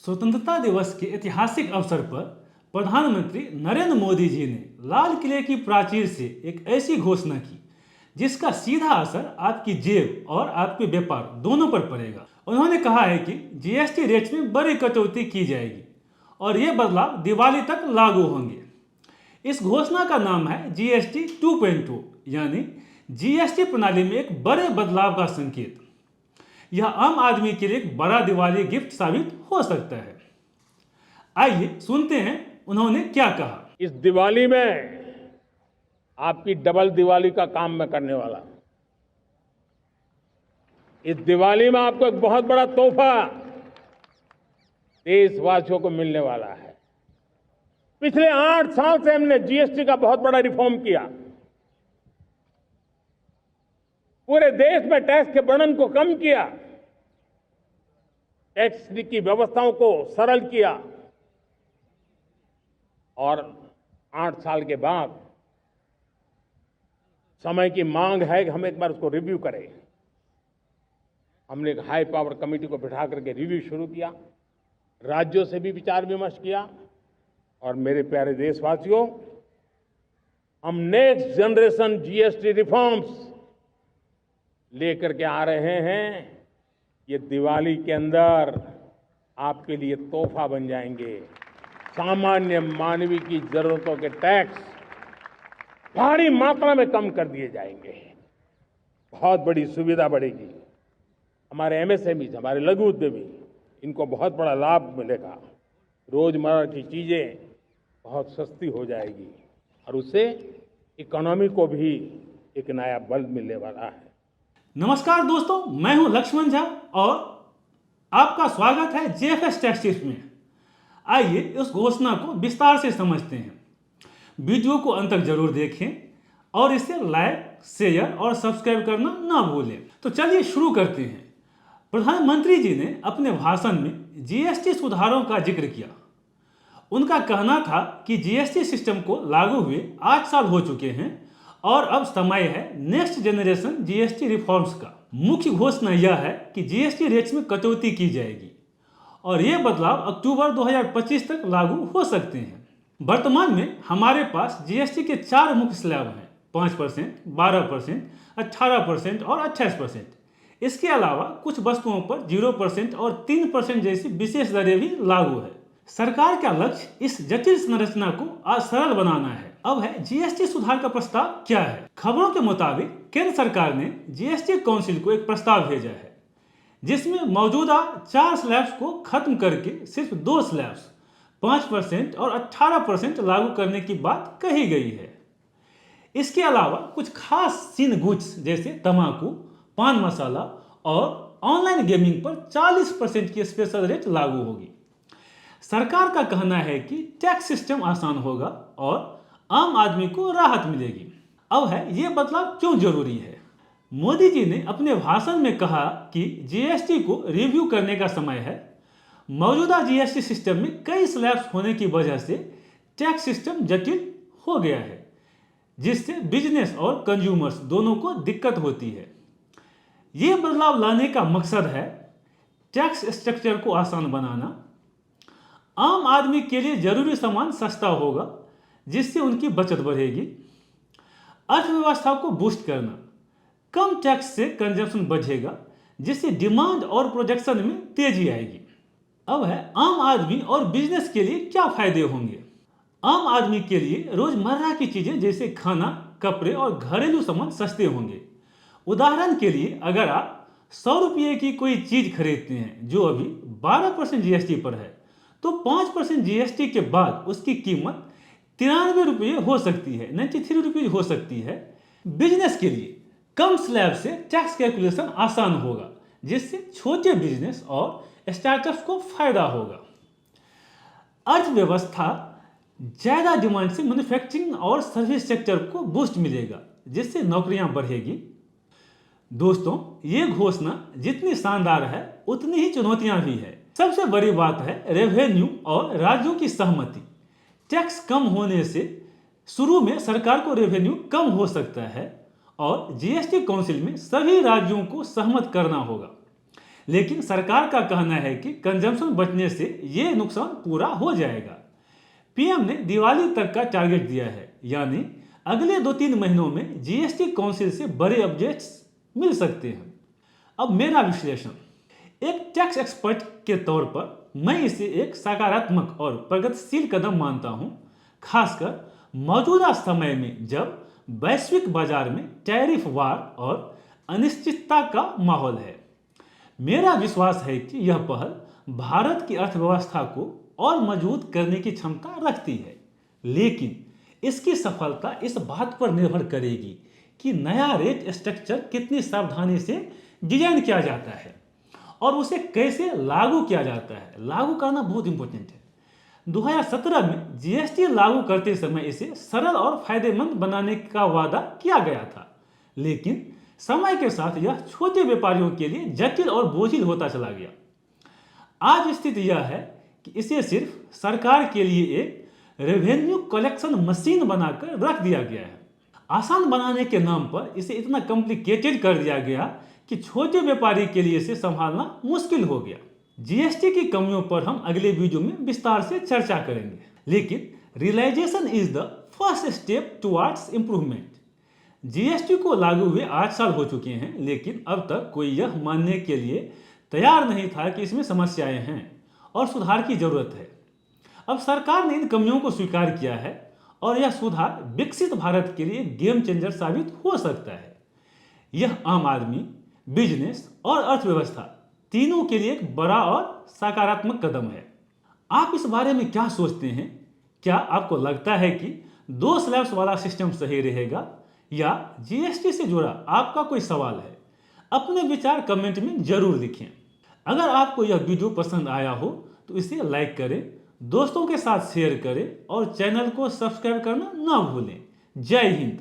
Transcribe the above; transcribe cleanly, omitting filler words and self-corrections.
स्वतंत्रता दिवस के ऐतिहासिक अवसर पर प्रधानमंत्री नरेंद्र मोदी जी ने लाल किले की प्राचीर से एक ऐसी घोषणा की जिसका सीधा असर आपकी जेब और आपके व्यापार दोनों पर पड़ेगा। उन्होंने कहा है कि जीएसटी रेट्स में बड़ी कटौती की जाएगी और ये बदलाव दिवाली तक लागू होंगे। इस घोषणा का नाम है जीएसटी 2.0, यानी जीएसटी प्रणाली में एक बड़े बदलाव का संकेत। यह आम आदमी के लिए एक बड़ा दिवाली गिफ्ट साबित हो सकता है। आइए सुनते हैं उन्होंने क्या कहा। इस दिवाली में आपकी डबल दिवाली का काम मैं करने वाला हूं। इस दिवाली में आपको एक बहुत बड़ा तोहफा देशवासियों को मिलने वाला है। पिछले 8 साल से हमने जीएसटी का बहुत बड़ा रिफॉर्म किया। पूरे देश में टैक्स के बर्डन को कम किया, टैक्स की व्यवस्थाओं को सरल किया और 8 साल के बाद समय की मांग है कि हम एक बार उसको रिव्यू करें। हमने एक हाई पावर कमेटी को बिठा करके रिव्यू शुरू किया, राज्यों से भी विचार विमर्श किया और मेरे प्यारे देशवासियों, हम नेक्स्ट जनरेशन जीएसटी रिफॉर्म्स लेकर के आ रहे हैं। ये दिवाली के अंदर आपके लिए तोहफा बन जाएंगे। सामान्य मानवीय की जरूरतों के टैक्स भारी मात्रा में कम कर दिए जाएंगे। बहुत बड़ी सुविधा बढ़ेगी। हमारे एमएसएमई, हमारे लघु उद्यमी, इनको बहुत बड़ा लाभ मिलेगा। रोजमर्रा की चीजें बहुत सस्ती हो जाएगी और उससे इकोनॉमी को भी एक नया बल मिलने वाला है। नमस्कार दोस्तों, मैं हूं लक्ष्मण झा और आपका स्वागत है जेएफएस टैक्स टिप्स में। आइए इस घोषणा को विस्तार से समझते हैं। वीडियो को अंत तक जरूर देखें और इसे लाइक, शेयर और सब्सक्राइब करना ना भूलें। तो चलिए शुरू करते हैं। प्रधानमंत्री जी ने अपने भाषण में जीएसटी सुधारों का जिक्र किया। उनका कहना था कि जीएसटी सिस्टम को लागू हुए 8 साल हो चुके हैं और अब समय है नेक्स्ट जनरेशन जीएसटी रिफॉर्म्स का। मुख्य घोषणा यह है कि जीएसटी रेट्स में कटौती की जाएगी और ये बदलाव अक्टूबर 2025 तक लागू हो सकते हैं। वर्तमान में हमारे पास जीएसटी के 4 मुख्य स्लैब हैं: 5%, 12%, 18% और 28%। इसके अलावा कुछ वस्तुओं पर 0% और 3% जैसी विशेष दरें भी लागू है। सरकार का लक्ष्य इस जटिल संरचना को सरल बनाना है। अब है जीएसटी सुधार का प्रस्ताव क्या है। खबरों के मुताबिक केंद्र सरकार ने जीएसटी काउंसिल को एक प्रस्ताव भेजा है जिसमें मौजूदा 4 स्लैब्स को खत्म करके सिर्फ 2 स्लैब्स 5% और 18% लागू करने की बात कही गई है। इसके अलावा कुछ खास सीन गुड्स जैसे तंबाकू, पान मसाला और ऑनलाइन गेमिंग पर 40% की स्पेशल रेट लागू होगी। सरकार का कहना है कि टैक्स सिस्टम आसान होगा और आम आदमी को राहत मिलेगी। अब है ये बदलाव क्यों जरूरी है। मोदी जी ने अपने भाषण में कहा कि जीएसटी को रिव्यू करने का समय है। मौजूदा जीएसटी सिस्टम में कई स्लैब्स होने की वजह से टैक्स सिस्टम जटिल हो गया है, जिससे बिजनेस और कंज्यूमर्स दोनों को दिक्कत होती है। ये बदलाव लाने का मकसद है टैक्स स्ट्रक्चर को आसान बनाना, आम आदमी के लिए जरूरी सामान सस्ता होगा जिससे उनकी बचत बढ़ेगी, अर्थव्यवस्था को बूस्ट करना, कम टैक्स से कंजप्शन बढ़ेगा जिससे डिमांड और प्रोडक्शन में तेजी आएगी। अब है आम आदमी और बिजनेस के लिए क्या फायदे होंगे। आम आदमी के लिए रोजमर्रा की चीजें जैसे खाना, कपड़े और घरेलू सामान सस्ते होंगे। उदाहरण के लिए अगर आप 100 रुपये की कोई चीज खरीदते हैं जो अभी 12% जीएसटी पर है, तो 5% जीएसटी के बाद उसकी कीमत 93 रुपये हो सकती है, 93 रुपये हो सकती है। बिजनेस के लिए कम स्लैब से टैक्स कैलकुलेशन आसान होगा जिससे छोटे बिजनेस और स्टार्टअप्स को फायदा होगा। अर्थव्यवस्था ज्यादा डिमांड से मैन्युफैक्चरिंग और सर्विस सेक्टर को बूस्ट मिलेगा जिससे नौकरियां बढ़ेगी। दोस्तों, ये घोषणा जितनी शानदार है उतनी ही चुनौतियां भी है। सबसे बड़ी बात है रेवेन्यू और राज्यों की सहमति। टैक्स कम होने से शुरू में सरकार को रेवेन्यू कम हो सकता है और जीएसटी काउंसिल में सभी राज्यों को सहमत करना होगा। लेकिन सरकार का कहना है कि कंजम्पशन बचने से ये नुकसान पूरा हो जाएगा। पीएम ने दिवाली तक का टारगेट दिया है, यानी अगले 2-3 महीनों में जीएसटी काउंसिल से बड़े अपडेट्स मिल सकते हैं। अब मेरा विश्लेषण, एक टैक्स एक्सपर्ट के तौर पर मैं इसे एक सकारात्मक और प्रगतिशील कदम मानता हूं, खासकर मौजूदा समय में जब वैश्विक बाजार में टैरिफ वार और अनिश्चितता का माहौल है। मेरा विश्वास है कि यह पहल भारत की अर्थव्यवस्था को और मजबूत करने की क्षमता रखती है, लेकिन इसकी सफलता इस बात पर निर्भर करेगी कि नया रेट स्ट्रक्चर कितनी सावधानी से डिजाइन किया जाता है और उसे कैसे लागू किया जाता है। लागू करना बहुत इंपॉर्टेंट है। 2017 में जीएसटी लागू करते समय इसे सरल और फायदेमंद बनाने का वादा किया गया था, लेकिन समय के साथ यह छोटे व्यापारियों के लिए जटिल और बोझिल होता चला गया। आज स्थिति यह है कि इसे सिर्फ सरकार के लिए एक रेवेन्यू कलेक्शन मशीन बनाकर रख दिया गया है। आसान बनाने के नाम पर इसे इतना कॉम्प्लिकेटेड कर दिया गया कि छोटे व्यापारी के लिए इसे संभालना मुश्किल हो गया। जीएसटी की कमियों पर हम अगले वीडियो में विस्तार से चर्चा करेंगे, लेकिन realisation is the first step towards improvement. GST को लागू हुए 8 साल हो चुके हैं, लेकिन अब तक कोई यह मानने के लिए तैयार नहीं था कि इसमें समस्याएं हैं और सुधार की जरूरत है। अब सरकार ने इन कमियों को स्वीकार किया है और यह सुधार विकसित भारत के लिए गेम चेंजर साबित हो सकता है। यह आम आदमी, बिजनेस और अर्थव्यवस्था तीनों के लिए एक बड़ा और सकारात्मक कदम है। आप इस बारे में क्या सोचते हैं? क्या आपको लगता है कि 2 स्लैब्स वाला सिस्टम सही रहेगा या जीएसटी से जुड़ा आपका कोई सवाल है? अपने विचार कमेंट में जरूर लिखें। अगर आपको यह वीडियो पसंद आया हो तो इसे लाइक करें, दोस्तों के साथ शेयर करें और चैनल को सब्सक्राइब करना ना भूलें। जय हिंद।